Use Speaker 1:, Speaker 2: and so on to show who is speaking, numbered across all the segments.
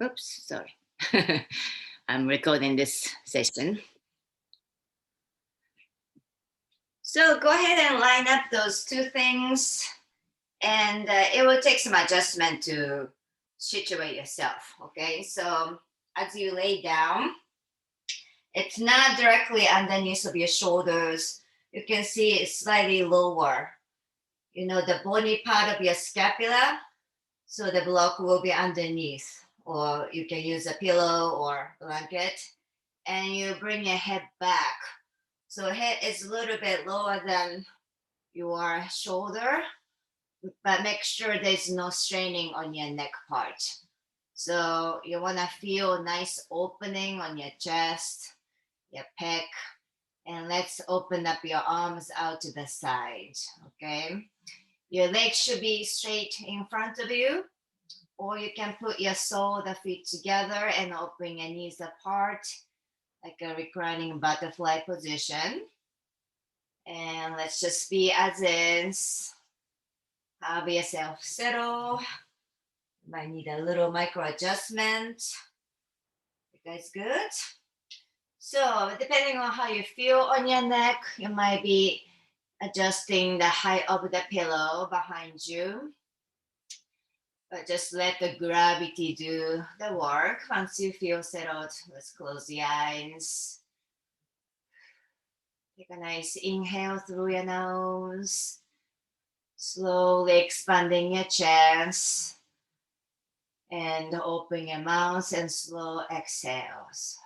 Speaker 1: Oops, sorry. I'm recording this session. So go ahead and line up those two things, and it will take some adjustment to situate yourself. Okay, so as you lay down, it's not directly underneath of your shoulders. You can see it's slightly lower. You know, the bony part of your scapula, so the block will be underneath, or you can use a pillow or blanket, and you bring your head back. So head is a little bit lower than your shoulder, but make sure there's no straining on your neck part. So you want to feel nice opening on your chest, your pec, and let's open up your arms out to the side, okay? Your legs should be straight in front of you, or you can put your sole, the feet together and open your knees apart, like a reclining butterfly position. And let's just be as is. Have yourself settle. You might need a little micro adjustment. You guys good? So depending on how you feel on your neck, you might be adjusting the height of the pillow behind you. But just let the gravity do the work. Once you feel settled, let's close the eyes. Take a nice inhale through your nose. Slowly expanding your chest. And open your mouth and slow exhales.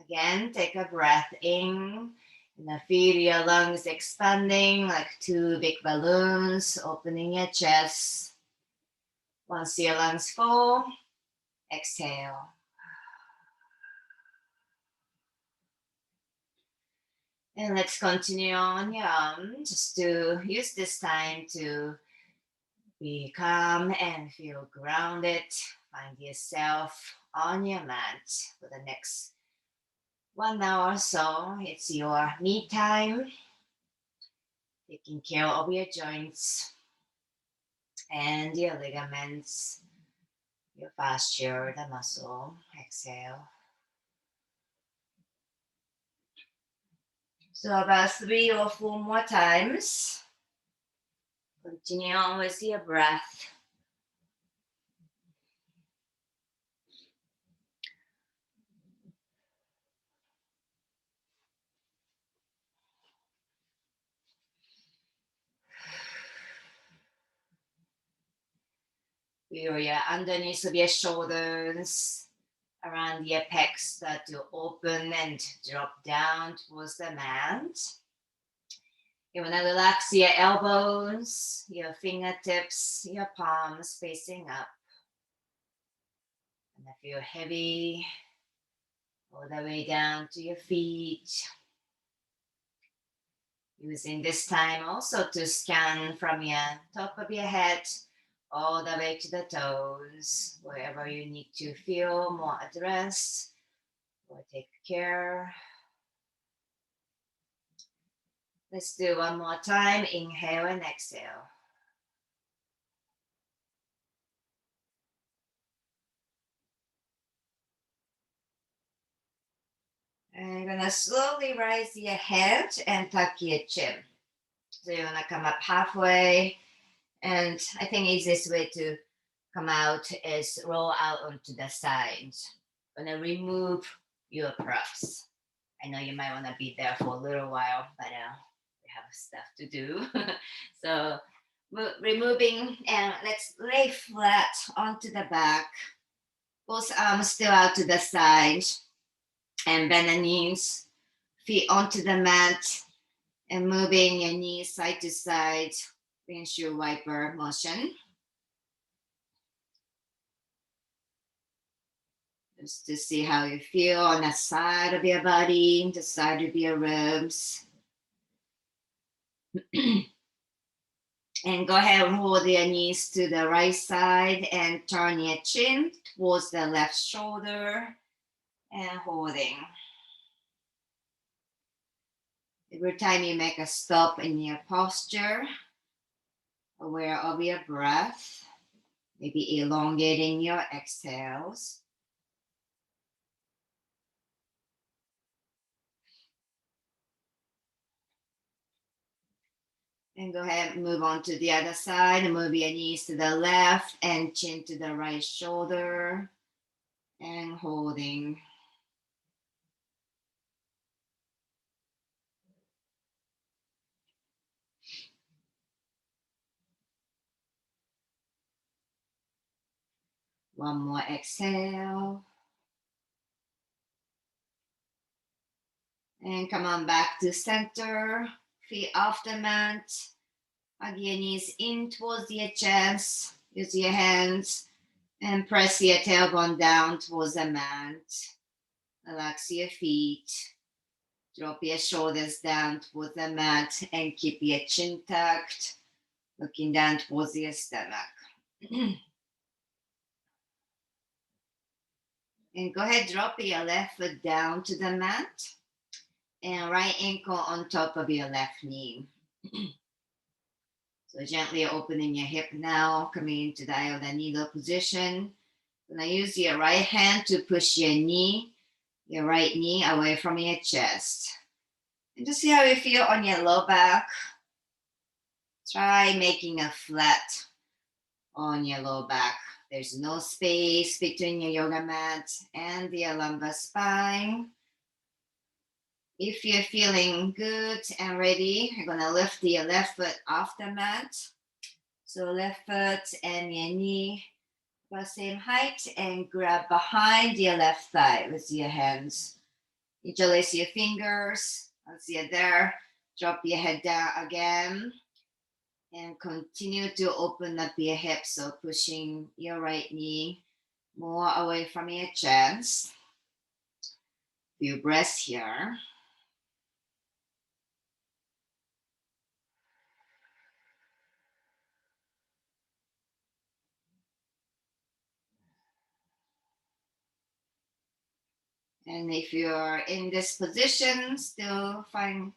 Speaker 1: Again, take a breath in and feel your lungs expanding like two big balloons, opening your chest. Once your lungs full, exhale. And let's continue on your own, just to use this time to be calm and feel grounded. Find yourself on your mat for the next 1 hour or so. It's your me time, taking care of your joints and your ligaments, your fascia, the muscle. Exhale. So about 3 or 4 more times. Continue on with your breath. Feel your underneath of your shoulders, around your pecs start to open and drop down towards the mat. You want to relax your elbows, your fingertips, your palms facing up. And I feel heavy all the way down to your feet. Using this time also to scan from your top of your head all the way to the toes, wherever you need to feel more addressed or take care. Let's do one more time. Inhale and exhale. And you're gonna slowly raise your head and tuck your chin. So you're gonna come up halfway. And I think easiest way to come out is roll out onto the sides. Gonna remove your props. I know you might want to be there for a little while, but we have stuff to do. So removing, and let's lay flat onto the back. Both arms still out to the side, and bend the knees, feet onto the mat, and moving your knees side to side, windshield wiper motion. Just to see how you feel on the side of your body, the side of your ribs. And go ahead and hold your knees to the right side and turn your chin towards the left shoulder and holding. Every time you make a stop in your posture, aware of your breath, maybe elongating your exhales. And go ahead and move on to the other side. Move your knees to the left and chin to the right shoulder. And holding. One more exhale. And come on back to center. Feet off the mat. Hug your knees in towards your chest. Use your hands and press your tailbone down towards the mat. Relax your feet. Drop your shoulders down towards the mat and keep your chin tucked, looking down towards your stomach. And go ahead, drop your left foot down to the mat and right ankle on top of your left knee. So gently opening your hip now, coming into the eye of the needle position. Now use your right hand to push your right knee away from your chest. And just see how you feel on your low back. Try making a flat on your low back. There's no space between your yoga mat and your lumbar spine. If you're feeling good and ready, you're gonna lift your left foot off the mat. So left foot and your knee about same height and grab behind your left thigh with your hands. Interlace your fingers. Once you're there, drop your head down again and continue to open up your hips. So pushing your right knee more away from your chest. Few breaths here. And if you're in this position, still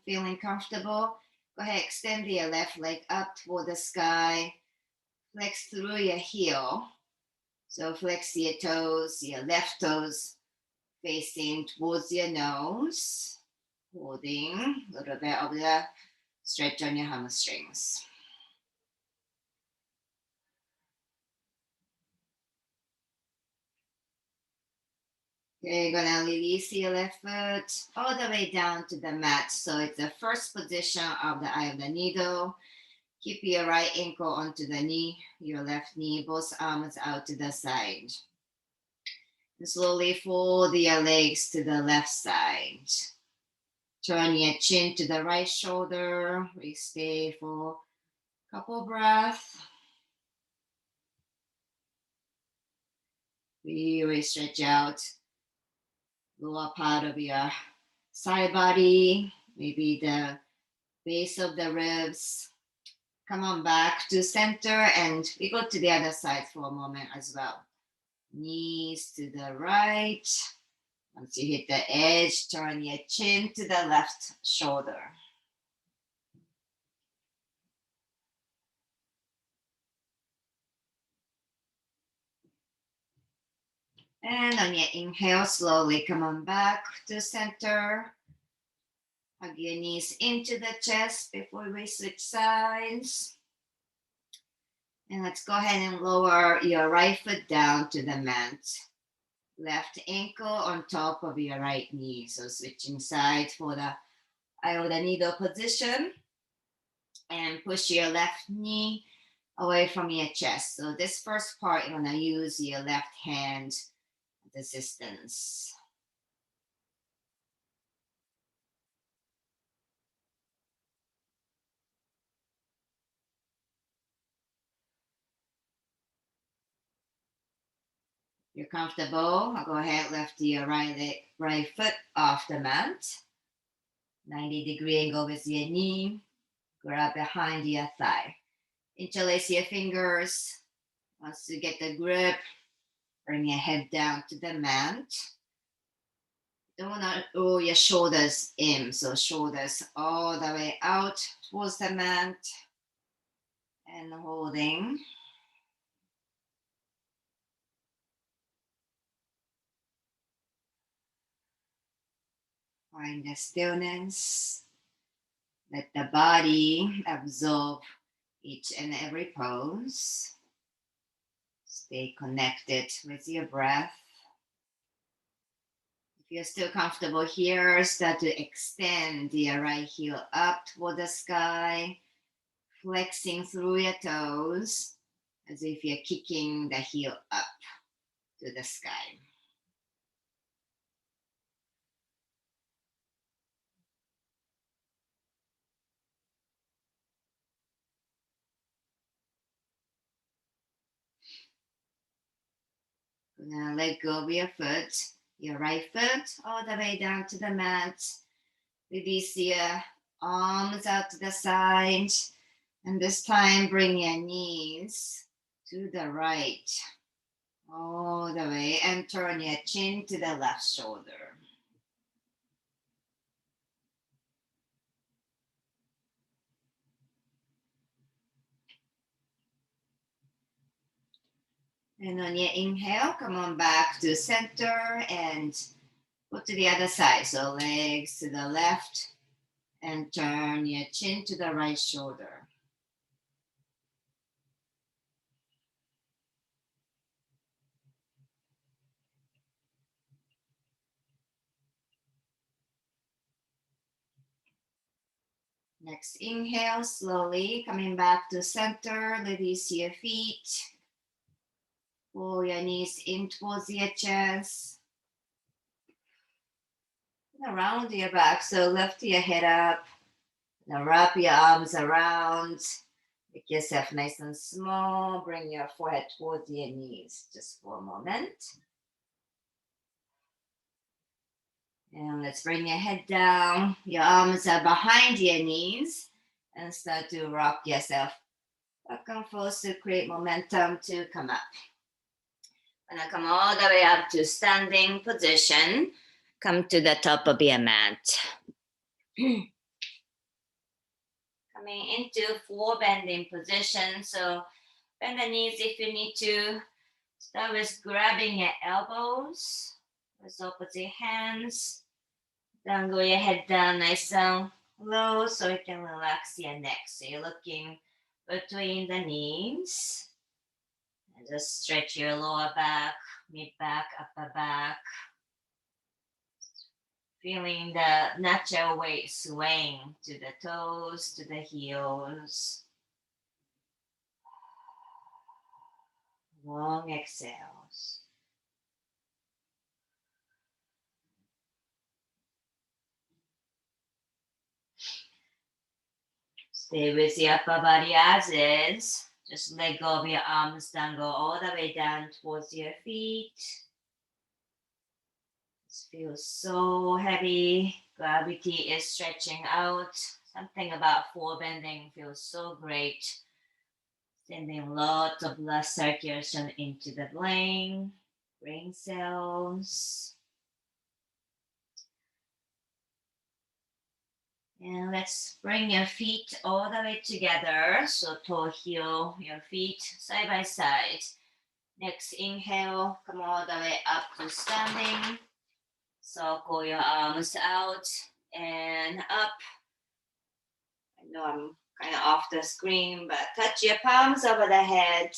Speaker 1: feeling comfortable, go ahead, extend your left leg up toward the sky. Flex through your heel. So flex your toes, your left toes facing towards your nose. Holding a little bit of the stretch on your hamstrings. Okay, you're gonna release your left foot all the way down to the mat. So it's the first position of the eye of the needle. Keep your right ankle onto the knee, your left knee, both arms out to the side. And slowly fold your legs to the left side. Turn your chin to the right shoulder. We stay for a couple breaths. Really stretch out lower part of your side body, maybe the base of the ribs. Come on back to center and we go to the other side for a moment as well. Knees to the right. Once you hit the edge, turn your chin to the left shoulder. And on your inhale, slowly come on back to center. Hug your knees into the chest before we switch sides. And let's go ahead and lower your right foot down to the mat. Left ankle on top of your right knee. So switching sides for the eye of the needle position. And push your left knee away from your chest. So this first part, you're gonna use your left hand assistance. You're comfortable, I'll go ahead, lift your right foot off the mat. 90-degree angle with your knee. Grab behind your thigh. Interlace your fingers. Once you get the grip, bring your head down to the mat. Don't want to roll your shoulders in. So shoulders all the way out towards the mat. And holding. Find the stillness. Let the body absorb each and every pose. Stay connected with your breath. If you're still comfortable here, start to extend your right heel up toward the sky, flexing through your toes as if you're kicking the heel up to the sky. Now let go of your foot, your right foot, all the way down to the mat. Release your arms out to the side. And this time, bring your knees to the right, all the way, and turn your chin to the left shoulder. And on your inhale, come on back to center and go to the other side. So legs to the left and turn your chin to the right shoulder. Next inhale, slowly coming back to center. Release your feet. Pull your knees in towards your chest. Around your back, so lift your head up. Now wrap your arms around. Make yourself nice and small. Bring your forehead towards your knees just for a moment. And let's bring your head down. Your arms are behind your knees. And start to rock yourself back and forth to create momentum to come up. Gonna come all the way up to standing position. Come to the top of your mat. Coming into full bending position. So bend the knees if you need to. Start with grabbing your elbows with opposite hands. Then go your head down nice and low so you can relax your neck. So you're looking between the knees. And just stretch your lower back, mid back, upper back. Feeling the natural weight swaying to the toes, to the heels. Long exhales. Stay with the upper body as is. Just let go of your arms, then go all the way down towards your feet. This feels so heavy. Gravity is stretching out. Something about full bending feels so great. Sending lots of blood circulation into the brain cells. And let's bring your feet all the way together. So toe heel, your feet side by side. Next inhale, come all the way up to standing. Circle your arms out and up. I know I'm kind of off the screen, but touch your palms over the head.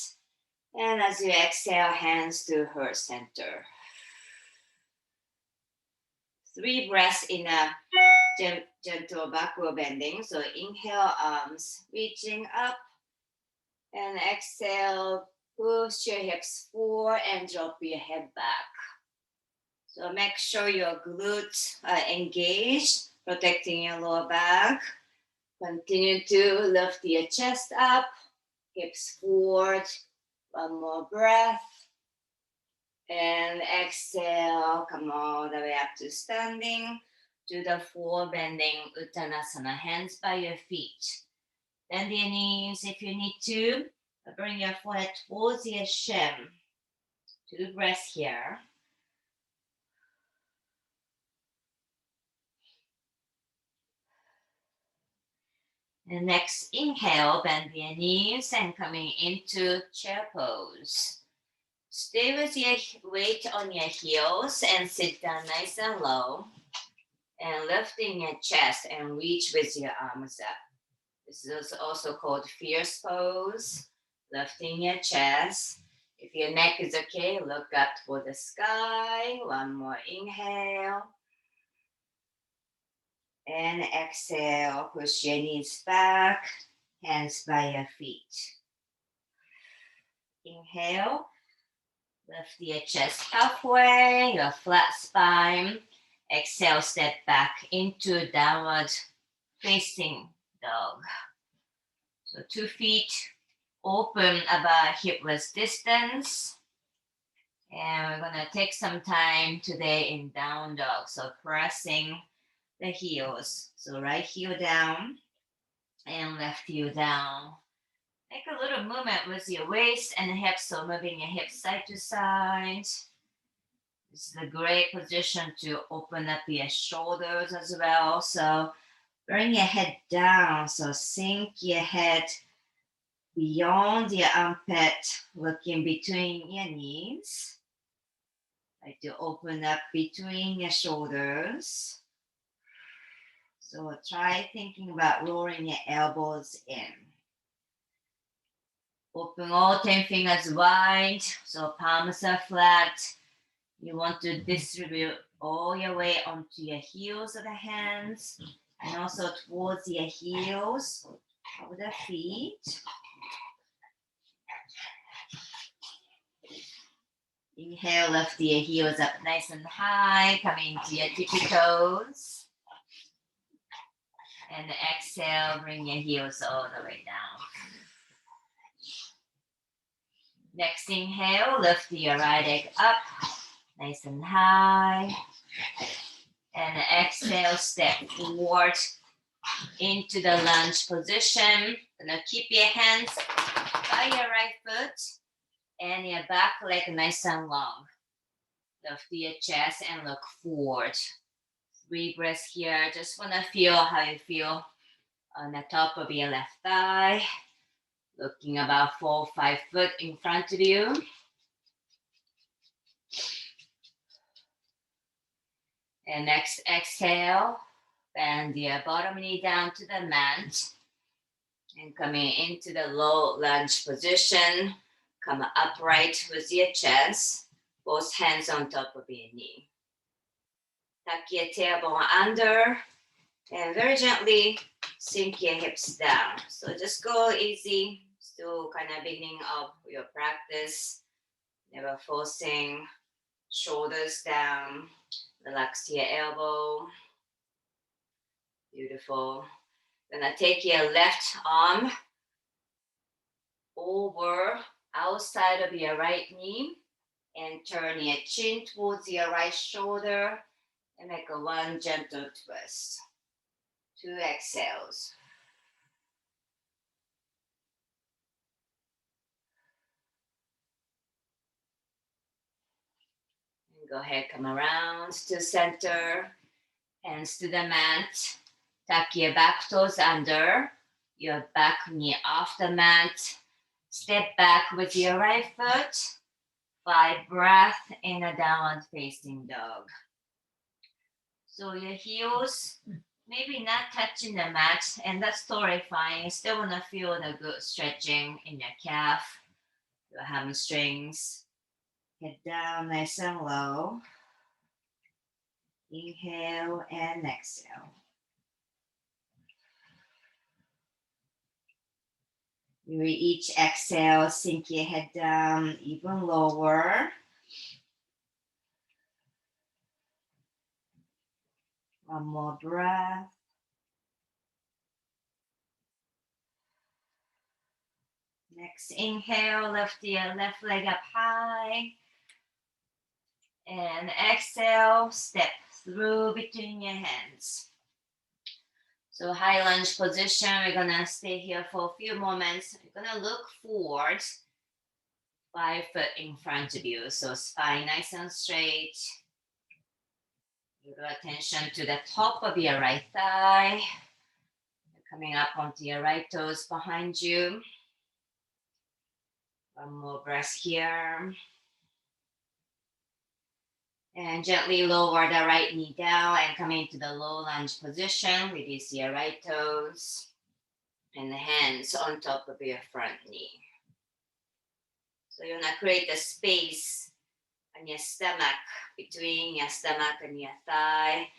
Speaker 1: And as you exhale, hands to heart center. 3 breaths in a gentle backward bending. So inhale, arms reaching up. And exhale, push your hips forward and drop your head back. So make sure your glutes are engaged, protecting your lower back. Continue to lift your chest up, hips forward. One more breath. And exhale, come all the way up to standing. Do the full bending Uttanasana, hands by your feet. Bend your knees if you need to. Bring your forehead towards your shin. 2 breaths here. And next, inhale, bend your knees and coming into chair pose. Stay with your weight on your heels and sit down nice and low. And lifting your chest and reach with your arms up. This is also called fierce pose. Lifting your chest. If your neck is okay, look up toward the sky. One more inhale. And exhale, push your knees back, hands by your feet. Inhale, lift your chest halfway, your flat spine. Exhale, step back into downward facing dog. So 2 feet open about hip width distance. And we're gonna take some time today in down dog. So pressing the heels. So right heel down and left heel down. Make a little movement with your waist and hips. So moving your hips side to side. This is a great position to open up your shoulders as well. So bring your head down. So sink your head beyond your armpit, looking between your knees. Like to open up between your shoulders. So try thinking about rolling your elbows in. Open all 10 fingers wide, so palms are flat. You want to distribute all your weight onto your heels of the hands and also towards your heels of the feet. Inhale, lift your heels up nice and high, coming to your tippy toes. And exhale, bring your heels all the way down. Next inhale, lift your right leg up, nice and high. And exhale, step forward into the lunge position. Gonna keep your hands by your right foot and your back leg nice and long. Lift your chest and look forward. 3 breaths here. Just wanna feel how you feel on the top of your left thigh. Looking about 4 or 5 foot in front of you. And next exhale, bend your bottom knee down to the mat. And coming into the low lunge position, come upright with your chest, both hands on top of your knee. Tuck your tailbone under and very gently sink your hips down. So just go easy, still kind of beginning of your practice, never forcing. Shoulders down, relax your elbow. Beautiful. Gonna take your left arm over outside of your right knee and turn your chin towards your right shoulder and make a 1 gentle twist. 2 exhales. And go ahead, come around to center, hands to the mat. Tuck your back toes under, your back knee off the mat. Step back with your right foot. 5 breaths in a downward facing dog. So your heels maybe not touching the mat, and that's totally fine. You still want to feel the good stretching in your calf, your hamstrings. Head down nice and low. Inhale and exhale. With each exhale, sink your head down even lower. One more breath. Next inhale, lift your left leg up high. And exhale, step through between your hands. So high lunge position, we're gonna stay here for a few moments. We're gonna look forward, 5 foot in front of you. So spine nice and straight. Give attention to the top of your right thigh. Coming up onto your right toes behind you. One more breath here. And gently lower the right knee down and come into the low lunge position. Release your right toes and the hands on top of your front knee. So you want to create a space on your stomach, between your stomach and your thigh.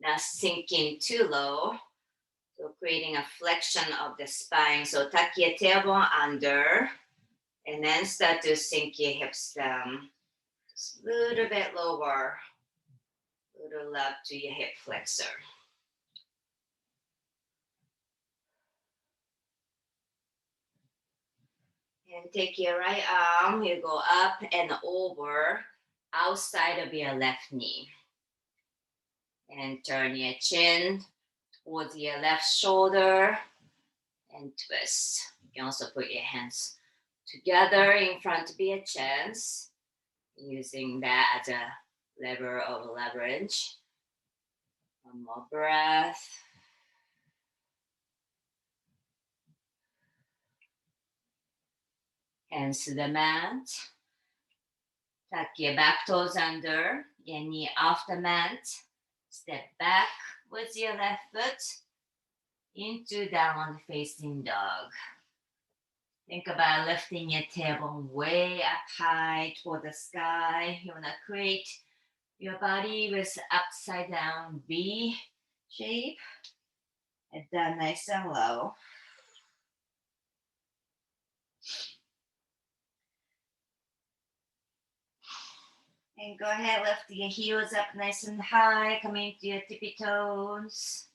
Speaker 1: Not sinking too low. So creating a flexion of the spine. So tuck your tailbone under and then start to sink your hips down. Just a little bit lower. Little up to your hip flexor. And take your right arm, you go up and over outside of your left knee. And turn your chin towards your left shoulder and twist. You can also put your hands together in front of your chest, using that as a lever of leverage. One more breath. Hands to the mat. Tuck your back toes under, your knee off the mat. Step back with your left foot into downward facing dog. Think about lifting your tailbone way up high toward the sky. You want to create your body with upside down V shape. Head down nice and low. And go ahead, lift your heels up nice and high, coming to your tippy toes.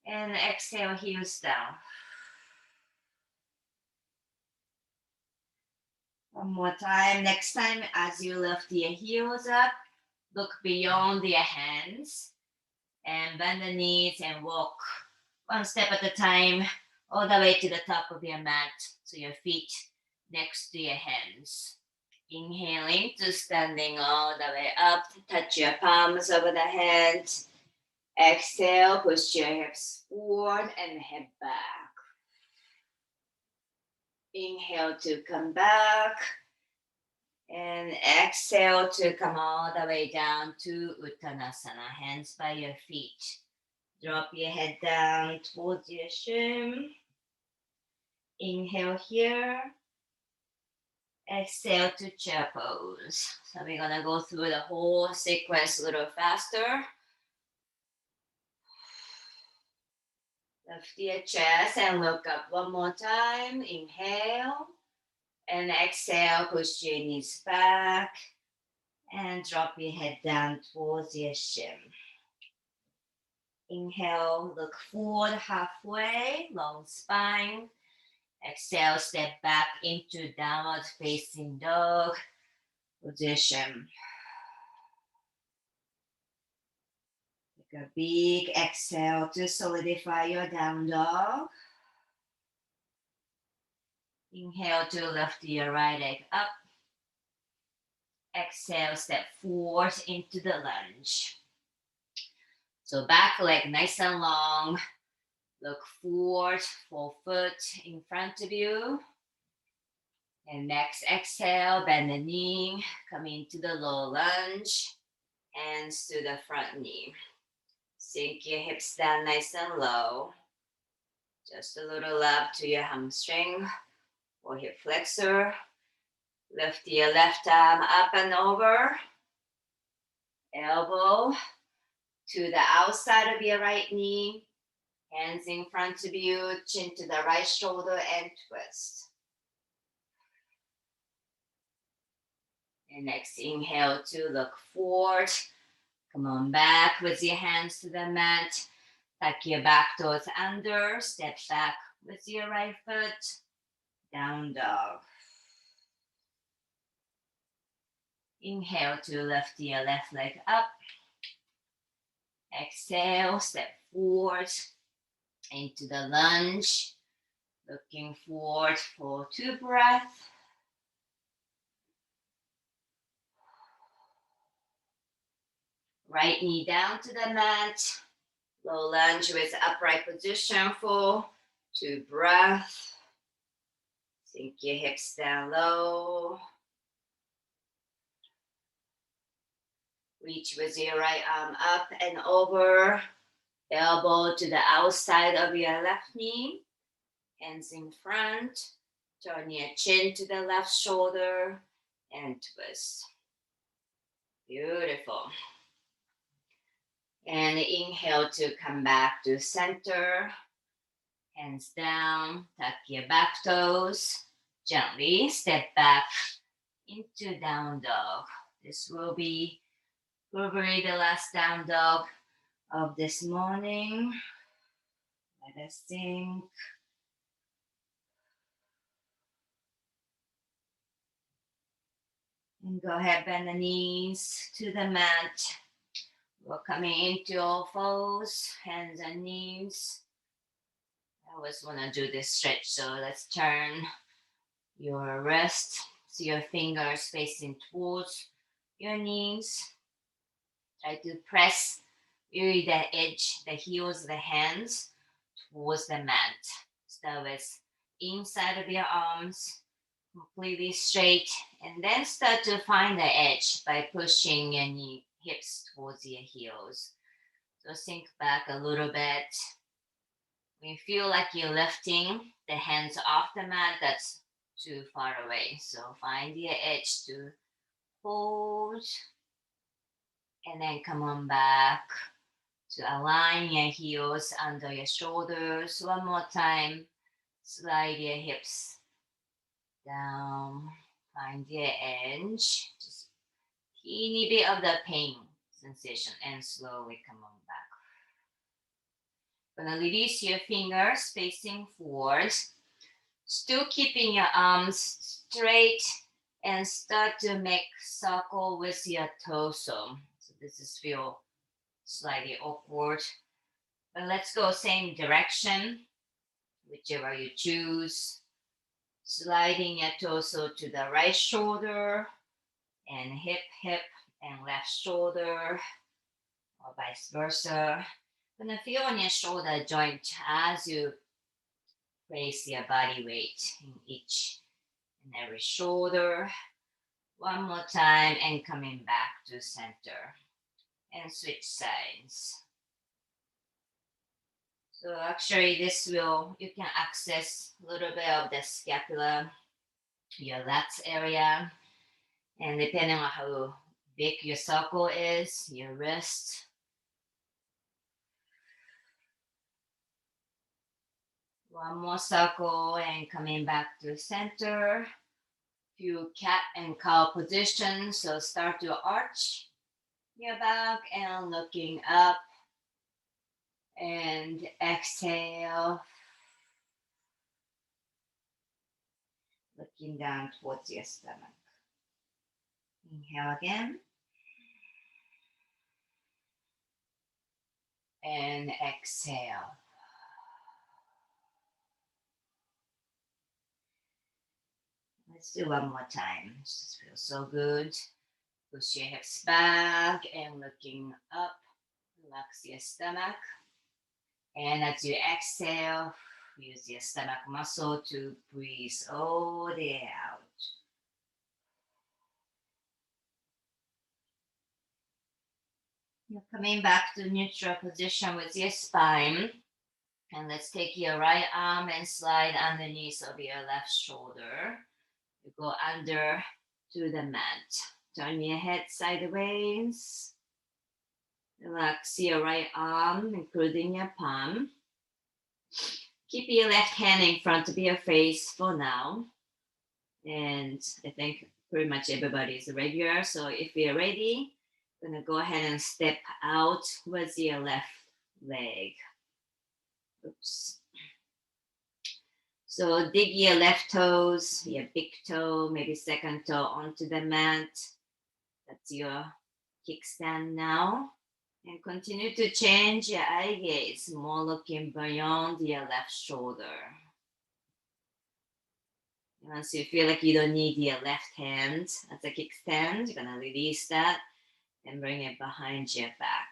Speaker 1: And exhale, heels down. One more time. Next time, as you lift your heels up, look beyond your hands and bend the knees and walk one step at a time all the way to the top of your mat, so your feet next to your hands. Inhaling to standing all the way up, touch your palms over the head. Exhale, push your hips forward and head back. Inhale to come back. And exhale to come all the way down to Uttanasana, hands by your feet. Drop your head down towards your shin. Inhale here. Exhale to chair pose. So we're gonna go through the whole sequence a little faster. Lift your chest and look up one more time. Inhale. And exhale, push your knees back. And drop your head down towards your shin. Inhale, look forward halfway, long spine. Exhale, step back into downward facing dog position. Take a big exhale to solidify your down dog. Inhale to lift your right leg up. Exhale, step forward into the lunge. So back leg nice and long. Look forward, full foot in front of you. And next exhale, bend the knee, come into the low lunge, hands to the front knee. Sink your hips down nice and low. Just a little up to your hamstring or hip flexor. Lift your left arm up and over. Elbow to the outside of your right knee. Hands in front of you, chin to the right shoulder and twist. And next, inhale to look forward. Come on back with your hands to the mat. Tuck your back toes under. Step back with your right foot. Down dog. Inhale to lift your left leg up. Exhale, step forward into the lunge. Looking forward for 2 breaths. Right knee down to the mat. Low lunge with upright position for 2 breaths. Sink your hips down low. Reach with your right arm up and over. Elbow to the outside of your left knee. Hands in front. Turn your chin to the left shoulder and twist. Beautiful. And inhale to come back to center. Hands down, tuck your back toes. Gently step back into down dog. This will be probably the last down dog of this morning. Let us think. And go ahead, bend the knees to the mat. We're coming into all fours, hands and knees. I always want to do this stretch, so let's turn your wrist, so your fingers facing towards your knees. Try to press really the edge, the heels of the hands towards the mat. Start with inside of your arms, completely straight, and then start to find the edge by pushing your knee, hips towards your heels. So sink back a little bit. When you feel like you're lifting the hands off the mat, that's too far away. So find your edge to hold, and then come on back to align your heels under your shoulders. One more time. Slide your hips down. Find your edge. Just teeny bit of the pain sensation and slowly come on back. Gonna release your fingers facing forward. Still keeping your arms straight and start to make circle with your torso. So this is feel slightly awkward. But let's go same direction, whichever you choose. Sliding your torso to the right shoulder and hip, and left shoulder, or vice versa. Gonna feel on your shoulder joint as you place your body weight in each and every shoulder. One more time and coming back to center. And switch sides. So actually this will, you can access a little bit of the scapula, your lats area, and depending on how big your circle is, your wrist. One more circle and coming back to center. Few cat and cow positions, so start to arch your back and looking up. And exhale. Looking down towards your stomach. Inhale again. And exhale. Let's do one more time. It just feels so good. Push your hips back and looking up. Relax your stomach. And as you exhale, use your stomach muscle to breathe all the air out. You're coming back to neutral position with your spine. And let's take your right arm and slide underneath of your left shoulder. You go under to the mat. Turn your head sideways. Relax your right arm, including your palm. Keep your left hand in front of your face for now. And I think pretty much everybody is regular. So if you're ready, I'm gonna go ahead and step out with your left leg. Oops. So dig your left toes, your big toe, maybe second toe onto the mat. That's your kickstand now. And continue to change your eye gaze, more looking beyond your left shoulder. Once you feel like you don't need your left hand as a kickstand, you're gonna release that and bring it behind your back.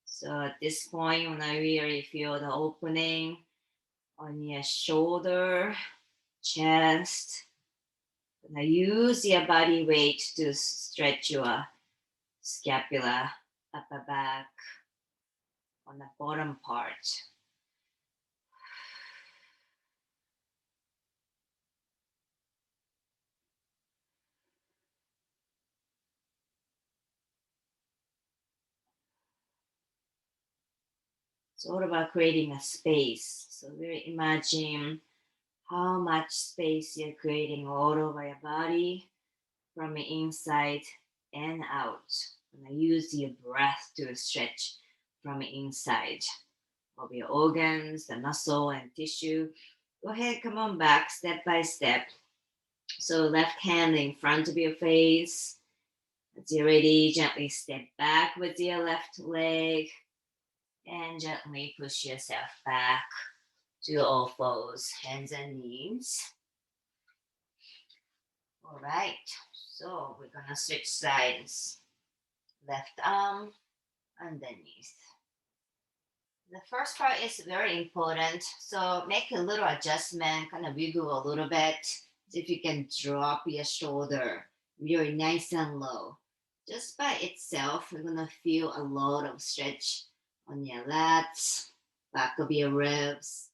Speaker 1: So So at this point, when I really feel the opening on your shoulder, chest, now use your body weight to stretch your scapula, upper back, on the bottom part. It's all about creating a space. So really imagine how much space you're creating all over your body from the inside and out. And I use your breath to stretch from the inside of your organs, the muscle and tissue. Go ahead, come on back step by step. So left hand in front of your face. As you're ready, gently step back with your left leg and gently push yourself back to all fours, hands and knees. All right, so we're gonna switch sides. Left arm underneath. The first part is very important, so make a little adjustment, kind of wiggle a little bit. See if you can drop your shoulder really nice and low. Just by itself, you're gonna feel a lot of stretch on your lats, back of your ribs,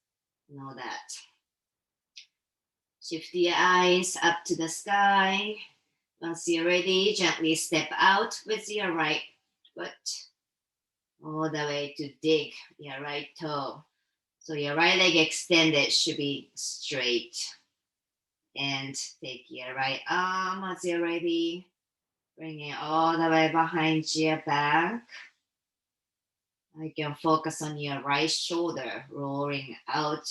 Speaker 1: and all that. Shift your eyes up to the sky. Once you're ready, gently step out with your right foot all the way to dig your right toe. So your right leg extended should be straight. And take your right arm as you're ready. Bring it all the way behind your back. You can focus on your right shoulder rolling out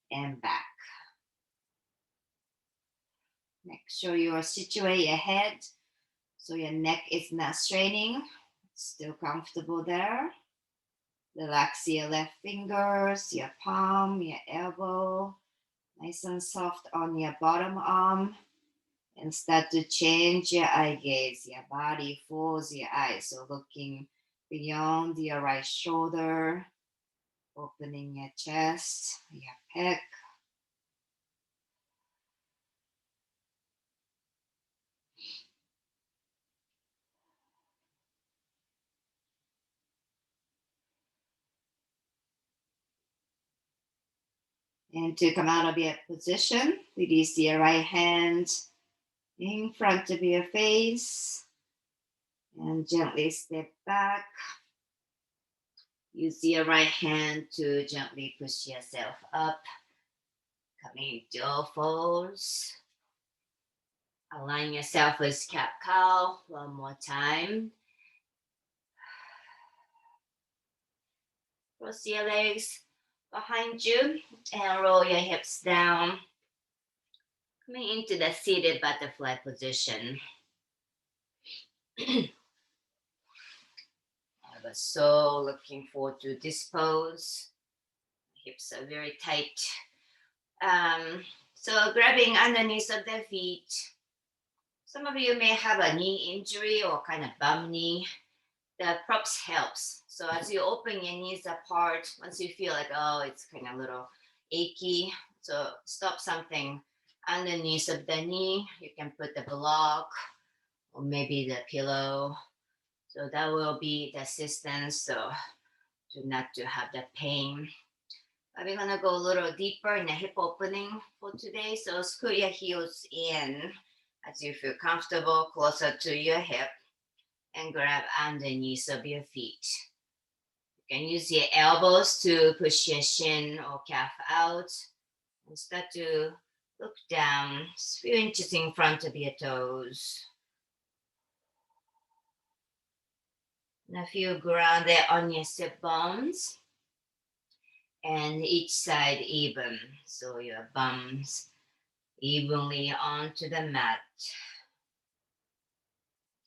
Speaker 1: and back. Make sure you are situate your head so your neck is not straining. Still comfortable there. Relax your left fingers, your palm, your elbow. Nice and soft on your bottom arm. And start to change your eye gaze. Your body folds your eyes. So looking beyond your right shoulder. Opening your chest, your pec. And to come out of your position, release your right hand in front of your face and gently step back. Use your right hand to gently push yourself up, coming to all fours. Align yourself with cat cow one more time. Cross your legs behind you and roll your hips down. Coming into the seated butterfly position. I was so looking forward to this pose. Hips are very tight. So grabbing underneath of the feet. Some of you may have a knee injury or kind of bum knee. The props helps. So as you open your knees apart, once you feel like, oh, it's kind of a little achy, so stop something underneath of the knee. You can put the block or maybe the pillow. So that will be the assistance, so to not to have the pain. But we're gonna go a little deeper in the hip opening for today. So scoot your heels in as you feel comfortable, closer to your hip, and grab underneath of your feet. You can use your elbows to push your shin or calf out and start to look down a few inches in front of your toes. Now feel grounded on your sit bones and each side even. So your bums evenly onto the mat.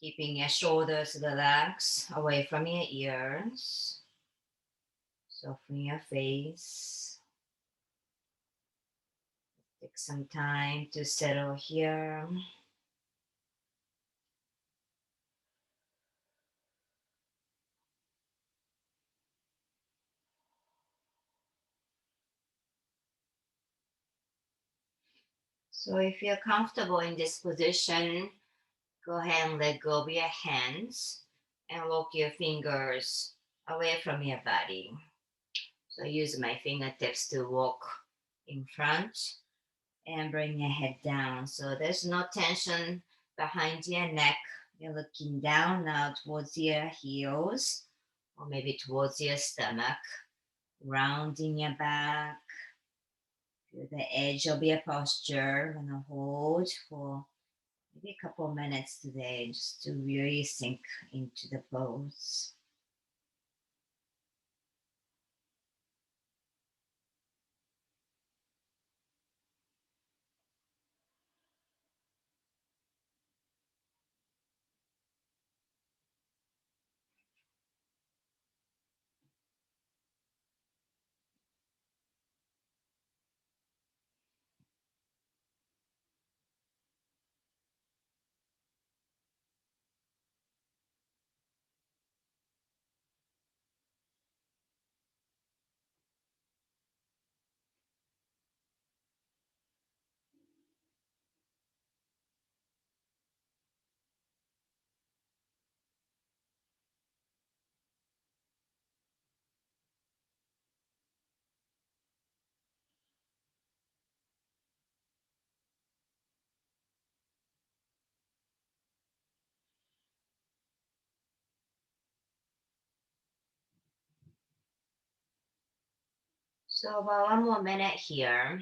Speaker 1: Keeping your shoulders relaxed away from your ears. Soften your face. Take some time to settle here. So if you're comfortable in this position, go ahead and let go of your hands and walk your fingers away from your body. So use my fingertips to walk in front and bring your head down. So there's no tension behind your neck. You're looking down now towards your heels or maybe towards your stomach, rounding your back to the edge of your posture. I'm gonna hold for maybe a couple minutes today just to really sink into the pose. So about one more minute here.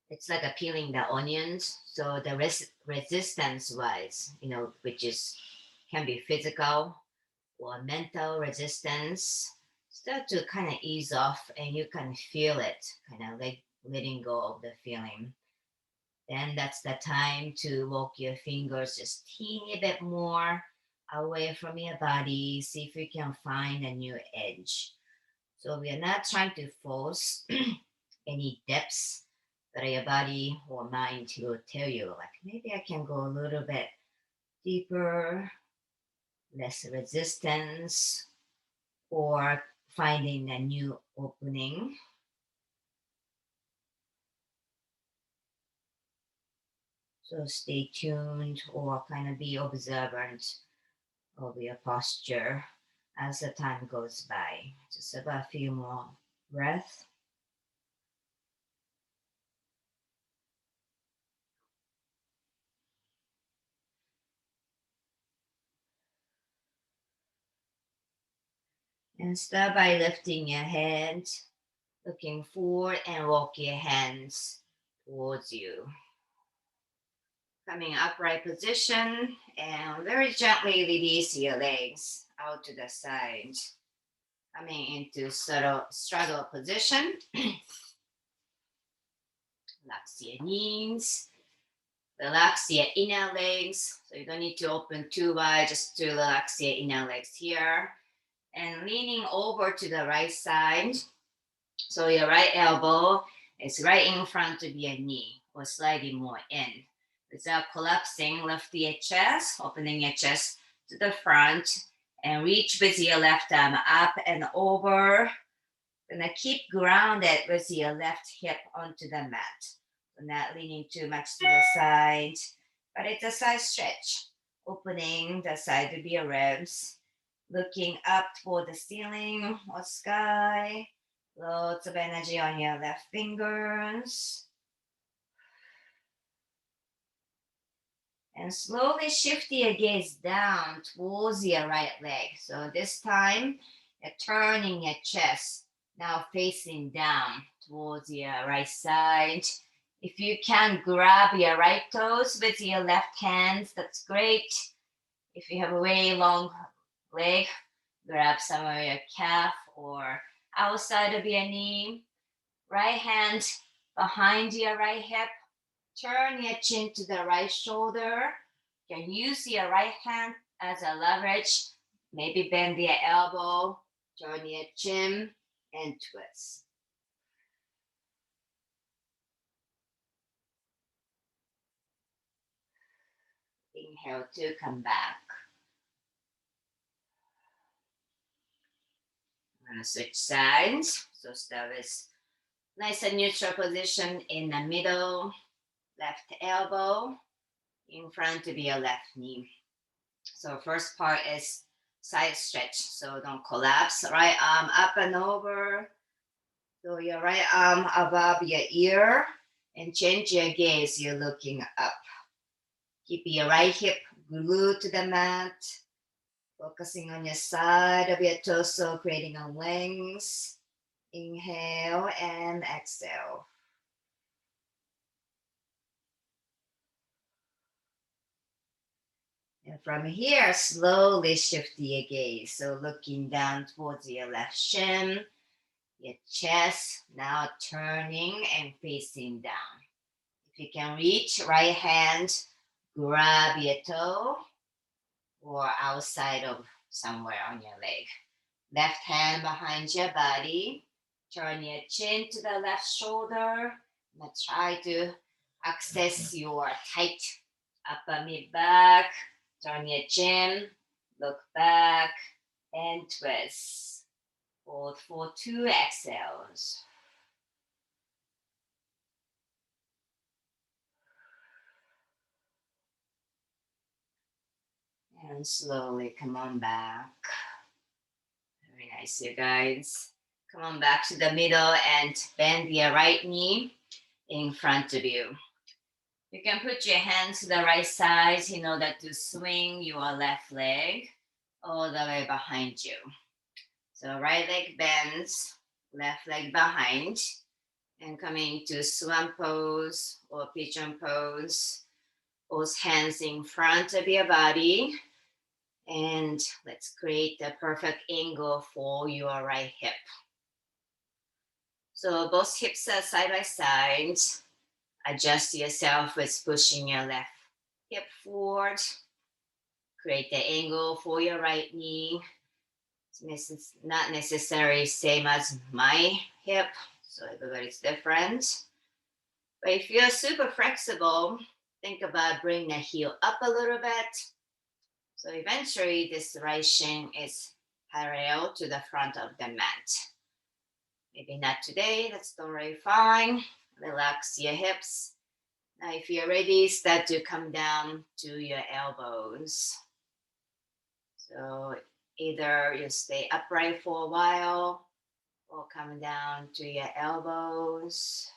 Speaker 1: It's like a peeling the onions. So the resistance wise, which is can be physical or mental resistance, start to kind of ease off and you can feel it, kind of like letting go of the feeling. Then that's the time to walk your fingers just teeny bit more away from your body. See if you can find a new edge. So we are not trying to force any depths, but your body or mind will tell you, like, maybe I can go a little bit deeper, less resistance, or finding a new opening. So stay tuned or kind of be observant of your posture as the time goes by. Just about a few more breaths. And start by lifting your head, looking forward, and walk your hands towards you. Coming upright position and very gently release your legs out to the side. Coming into straddle position. Relax your knees. Relax your inner legs. So you don't need to open too wide, just to relax your inner legs here. And leaning over to the right side. So your right elbow is right in front of your knee or slightly more in. Without collapsing, lift your chest, opening your chest to the front and reach with your left arm up and over. Gonna keep grounded with your left hip onto the mat. So not leaning too much to the side, but it's a side stretch. Opening the side of your ribs, looking up toward the ceiling or sky. Lots of energy on your left fingers. And slowly shift your gaze down towards your right leg. So this time, you're turning your chest, now facing down towards your right side. If you can grab your right toes with your left hands, that's great. If you have a very long leg, grab some of your calf or outside of your knee. Right hand behind your right hip. Turn your chin to the right shoulder. You can use your right hand as a leverage. Maybe bend your elbow, turn your chin, and twist. Inhale to come back. I'm gonna switch sides. So start with nice and neutral position in the middle. left elbow in front of your left knee. So first part is side stretch, so don't collapse. Right arm up and over. So your right arm above your ear and change your gaze, you're looking up. Keep your right hip glued to the mat, focusing on your side of your torso, creating a wings. Inhale and exhale. And from here, slowly shift your gaze. So looking down towards your left shin, your chest, now turning and facing down. If you can reach, right hand, grab your toe or outside of somewhere on your leg. Left hand behind your body. Turn your chin to the left shoulder. Now try to access your tight upper mid back. Turn your chin, look back, and twist. Hold for 2 exhales. And slowly come on back. Very nice, you guys. Come on back to the middle and bend your right knee in front of you. You can put your hands to the right side in order to swing your left leg all the way behind you. So right leg bends, left leg behind, and coming to swan pose or pigeon pose. Both hands in front of your body. And let's create the perfect angle for your right hip. So both hips are side by side. Adjust yourself with pushing your left hip forward. Create the angle for your right knee. It's not necessarily same as my hip, so everybody's different. But if you're super flexible, think about bringing the heel up a little bit. So eventually this right shin is parallel to the front of the mat. Maybe not today, that's totally fine. Relax your hips. Now if you're ready, start to come down to your elbows. So either you stay upright for a while or come down to your elbows.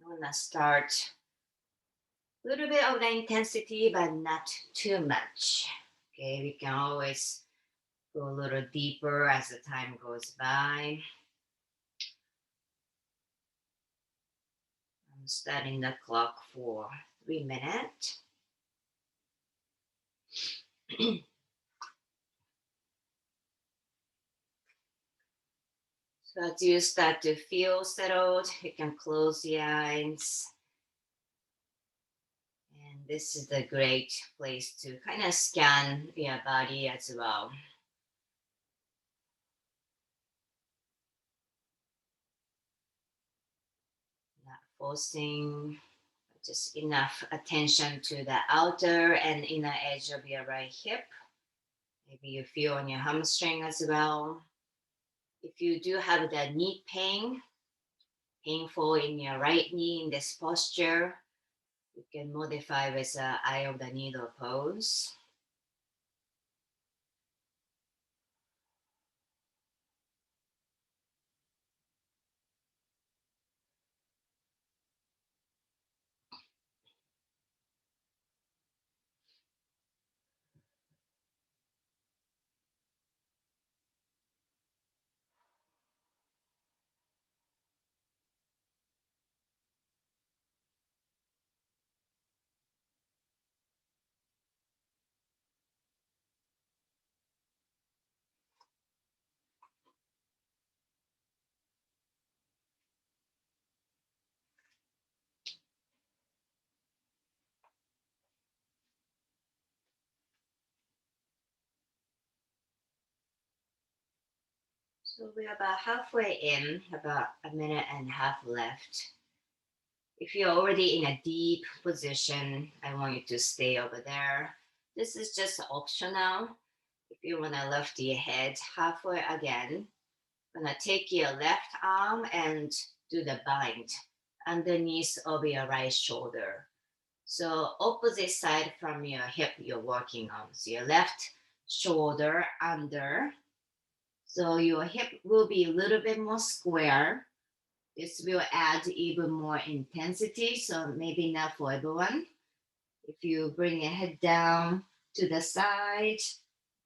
Speaker 1: I'm gonna start a little bit of the intensity, but not too much. Okay, we can always go a little deeper as the time goes by. I'm starting the clock for 3 minutes. So as you start to feel settled, you can close your eyes. And this is a great place to kind of scan your body as well. Not forcing, just enough attention to the outer and inner edge of your right hip. Maybe you feel on your hamstring as well. If you do have the knee pain, painful in your right knee in this posture, you can modify with the eye of the needle pose. So we're about halfway in, about a minute and a half left. If you're already in a deep position, I want you to stay over there. This is just optional. If you want to lift your head halfway again, I'm gonna take your left arm and do the bind underneath of your right shoulder. So opposite side from your hip you're working on. So your left shoulder under. So your hip will be a little bit more square. This will add even more intensity. So maybe not for everyone. If you bring your head down to the side,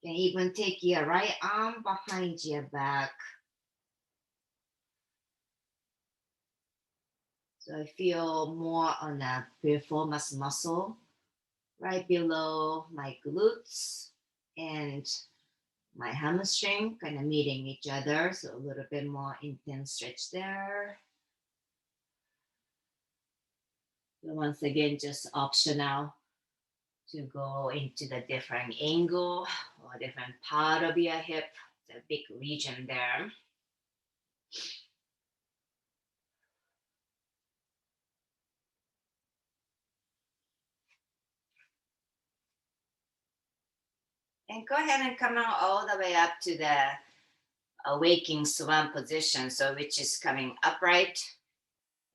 Speaker 1: you can even take your right arm behind your back. So I feel more on the piriformis muscle right below my glutes and my hamstring kind of meeting each other. So a little bit more intense stretch there. So once again, just optional to go into the different angle or different part of your hip, the big region there. And go ahead and come on all the way up to the waking swan position, so which is coming upright.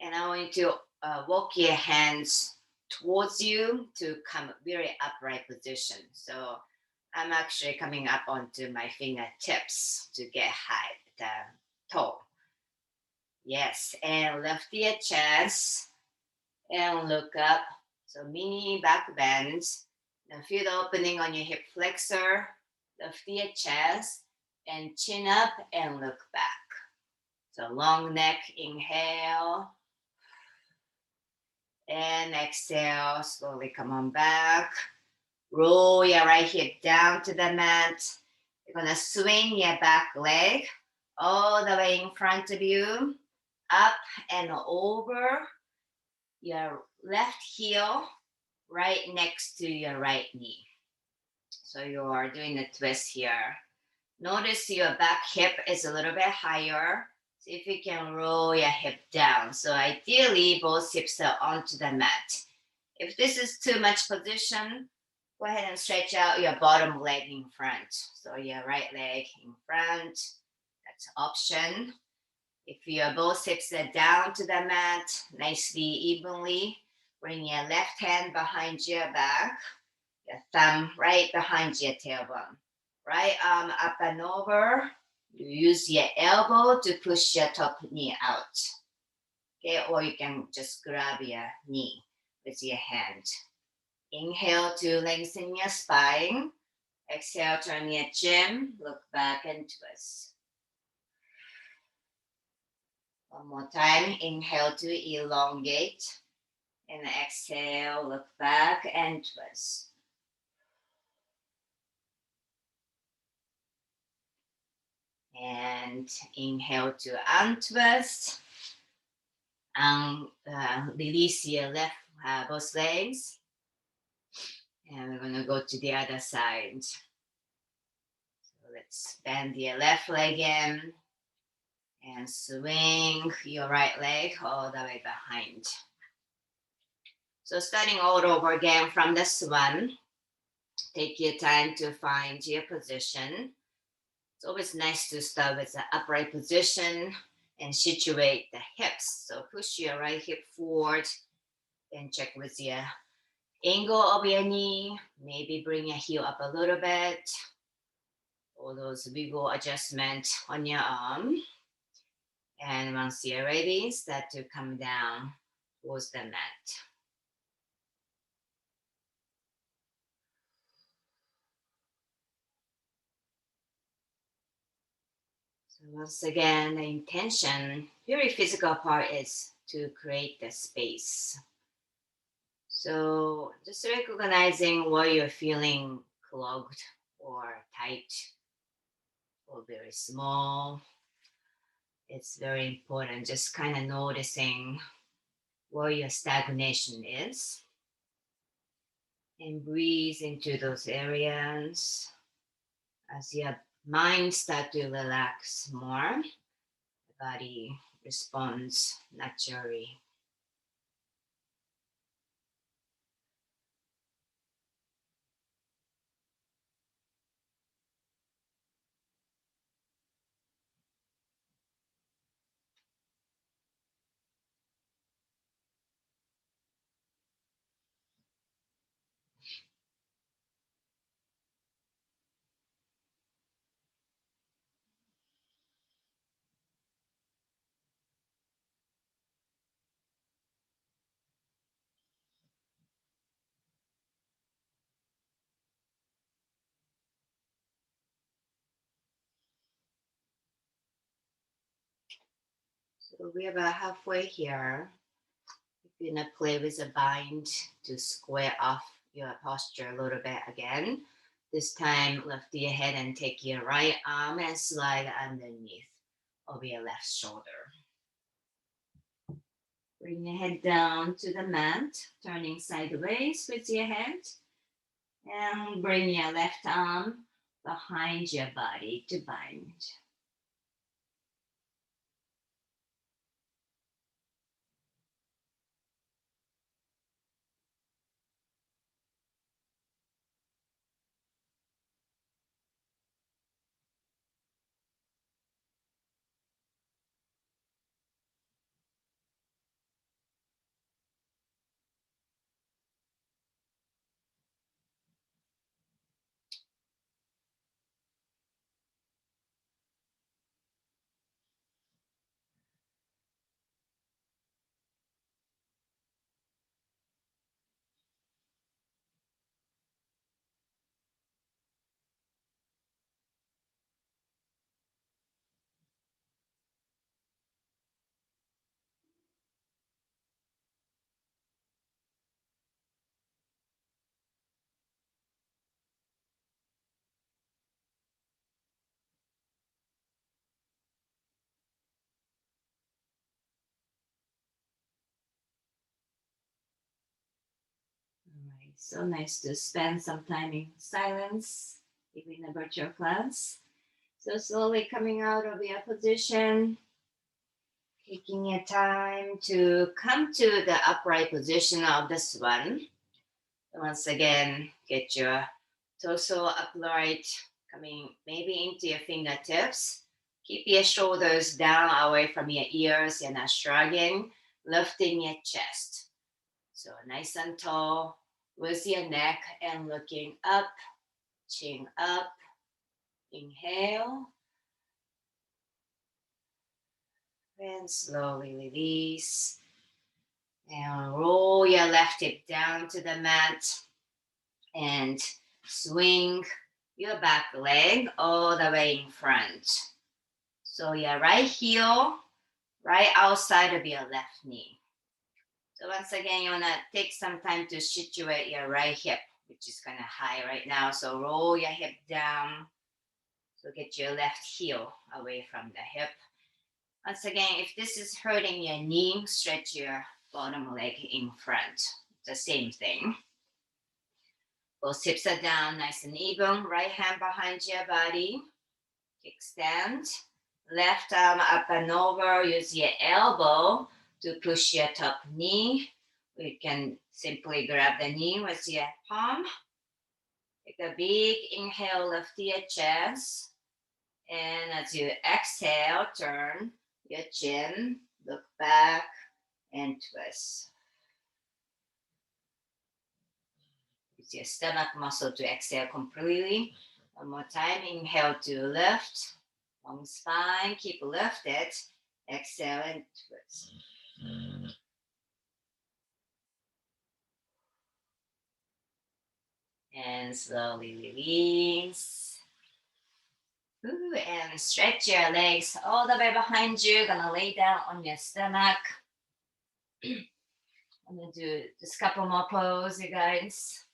Speaker 1: And I want you to walk your hands towards you to come very upright position. So I'm actually coming up onto my fingertips to get high, tall. Yes, and lift your chest and look up. So mini back bends. Now feel the opening on your hip flexor. Lift your chest and chin up and look back. So long neck, inhale. And exhale, slowly come on back. Roll your right hip down to the mat. You're gonna swing your back leg all the way in front of you, up and over your left heel right next to your right knee. So you're doing a twist here. Notice your back hip is a little bit higher. See if you can roll your hip down. So ideally, both hips are onto the mat. If this is too much position, go ahead and stretch out your bottom leg in front. So your right leg in front, that's option. If your both hips are down to the mat, nicely evenly, bring your left hand behind your back, your thumb right behind your tailbone. Right arm up and over. You use your elbow to push your top knee out. Okay, or you can just grab your knee with your hand. Inhale to lengthen your spine. Exhale, turn your chin, look back and twist. One more time. Inhale to elongate. And exhale, look back and twist. And inhale to untwist. And release your left, both legs. And we're gonna go to the other side. So let's bend your left leg in and swing your right leg all the way behind. So starting all over again from the swan, take your time to find your position. It's always nice to start with the upright position and situate the hips. So push your right hip forward and check with your angle of your knee. Maybe bring your heel up a little bit. All those wiggle adjustment on your arm. And once you're ready, start to come down towards the mat. So once again, the intention, very physical part is to create the space. So just recognizing where you're feeling clogged or tight or very small. It's very important, just kind of noticing where your stagnation is. And breathe into those areas. As your mind starts to relax more, the body responds naturally. So we're about halfway here. If you're gonna play with a bind to square off your posture a little bit again. This time, lift your head and take your right arm and slide underneath of your left shoulder. Bring your head down to the mat, turning sideways with your head. And bring your left arm behind your body to bind. All right, so nice to spend some time in silence, even in a virtual class. So slowly coming out of your position, taking your time to come to the upright position of the swan. Once again, get your torso upright, coming maybe into your fingertips. Keep your shoulders down away from your ears. You're not shrugging, lifting your chest. So nice and tall with your neck and looking up, chin up. Inhale and slowly release. And roll your left hip down to the mat and swing your back leg all the way in front. So your right heel right outside of your left knee. So once again, you wanna take some time to situate your right hip, which is kind of high right now. So roll your hip down. So get your left heel away from the hip. Once again, if this is hurting your knee, stretch your bottom leg in front. The same thing. Both hips are down, nice and even. Right hand behind your body. Kickstand. Left arm up and over. Use your elbow to push your top knee. We can simply grab the knee with your palm. Take a big inhale, lift your chest. And as you exhale, turn your chin, look back, and twist. Use your stomach muscle to exhale completely. One more time, inhale to lift. Long spine, keep lifted. Exhale and twist. And slowly release. Ooh, and stretch your legs all the way behind you. Gonna lay down on your stomach. I'm gonna do just a couple more poses, you guys,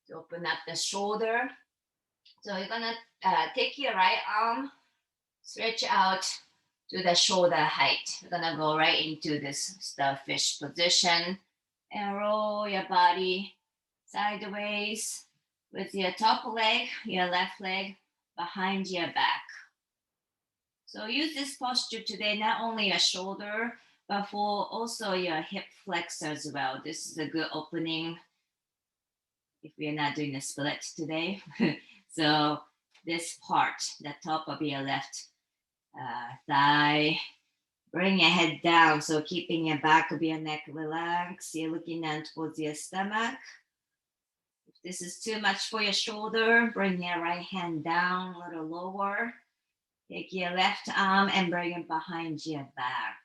Speaker 1: to open up the shoulder. So you're gonna take your right arm, stretch out to the shoulder height. You're gonna go right into this starfish position and roll your body sideways with your top leg, your left leg behind your back. So use this posture today, not only your shoulder, but for also your hip flexor as well. This is a good opening if we're not doing a split today. So this part, the top of your left thigh, bring your head down. So keeping your back of your neck relaxed. You're looking down towards your stomach. If this is too much for your shoulder, bring your right hand down a little lower. Take your left arm and bring it behind your back.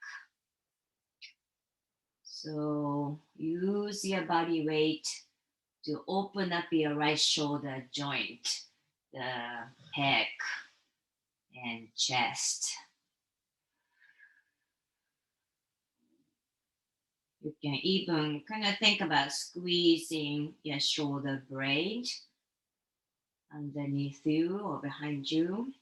Speaker 1: So use your body weight to open up your right shoulder joint, the pec and chest. You can even kind of think about squeezing your shoulder blade underneath you or behind you.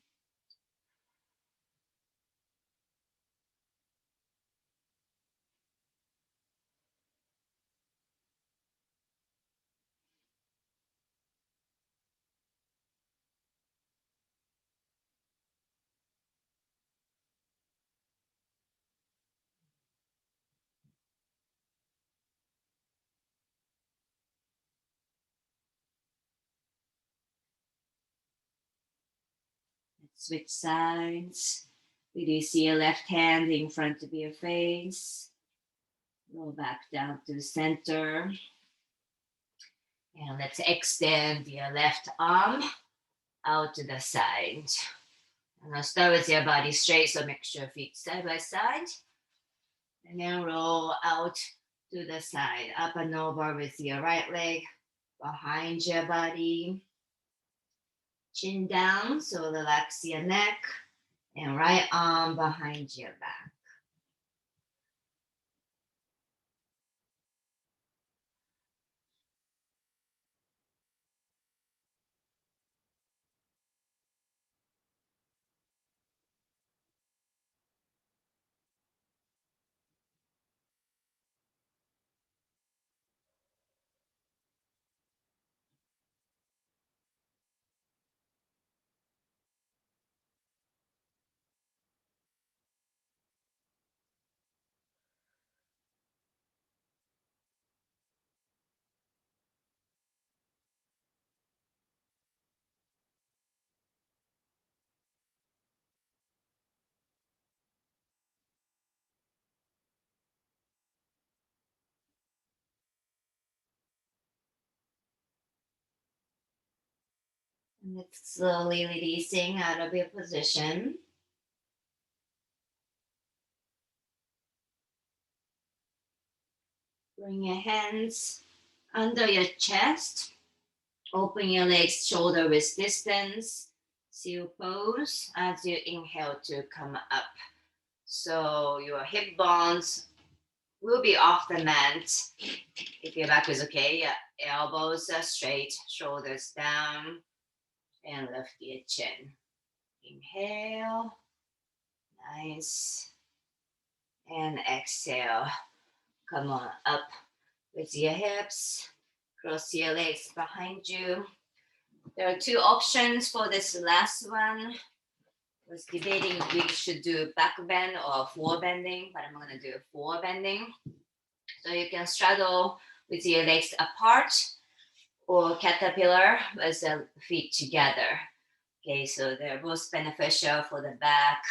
Speaker 1: Switch sides. Release your left hand in front of your face. Roll back down to center. And let's extend your left arm out to the side. And I'll start with your body straight, so make sure feet side by side. And then roll out to the side, up and over with your right leg behind your body. Chin down, so relax your neck. And right arm behind your back. And let's slowly releasing out of your position. Bring your hands under your chest. Open your legs shoulder width distance. Seal pose as you inhale to come up. So your hip bones will be off the mat. If your back is okay, elbows are straight, shoulders down, and lift your chin. Inhale, nice, and exhale. Come on up with your hips, cross your legs behind you. There are two options for this last one. I was debating if we should do back bend or forward bending, but I'm going to do forward bending. So you can straddle with your legs apart or caterpillar with the feet together. Okay, so they're both beneficial for the back,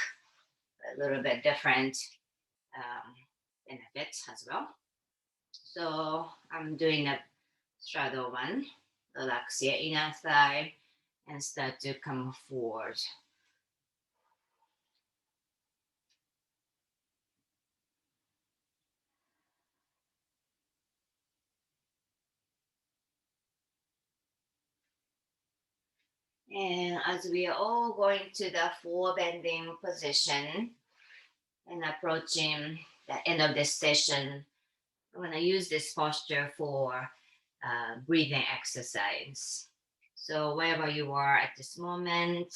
Speaker 1: a little bit different benefits as well. So I'm doing a straddle one. Relax your inner thigh and start to come forward. And as we are all going to the forward bending position and approaching the end of this session, I'm going to use this posture for breathing exercise. So wherever you are at this moment,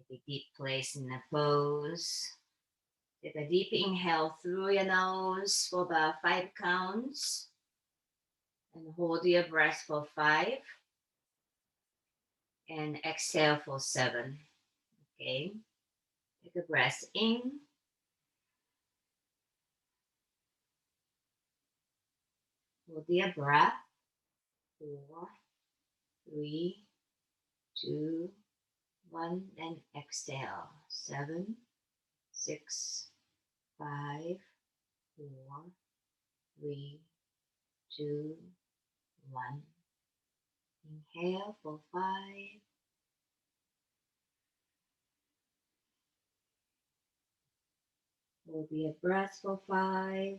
Speaker 1: take a deep place in the pose. Take a deep inhale through your nose for about 5 counts. And hold your breath for 5. And exhale for 7. Okay. Take a breath in. Hold your breath. 4, 3, 2, 1. And exhale. 7, 6, 5, 4, 3, 2, 1. Inhale for 5. Hold your breath for 5.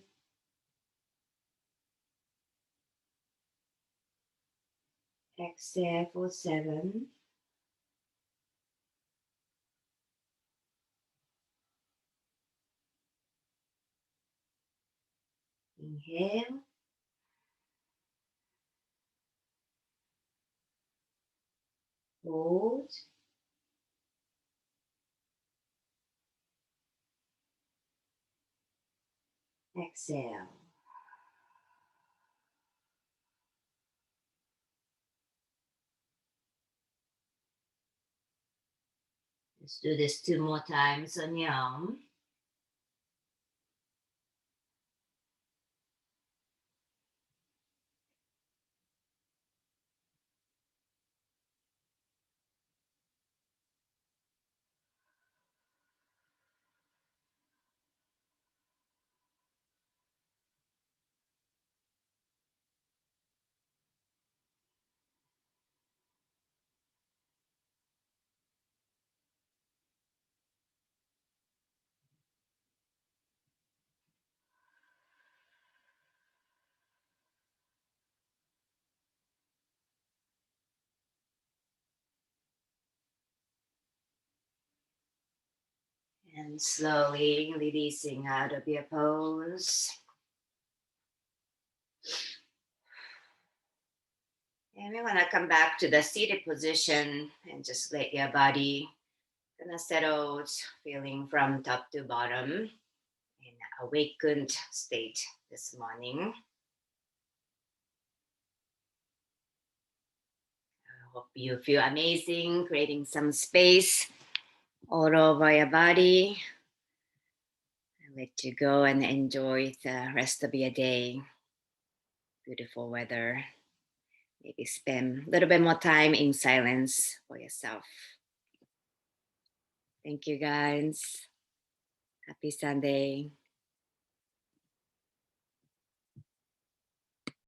Speaker 1: Exhale for 7. Inhale. Hold. Exhale. Let's do this 2 more times on your own. And slowly releasing out of your pose. And we want to come back to the seated position and just let your body kind of settle, feeling from top to bottom in awakened state this morning. I hope you feel amazing, creating some space all over your body. I'll let you go and enjoy the rest of your day. Beautiful weather. Maybe spend a little bit more time in silence for yourself. Thank you, guys. Happy Sunday.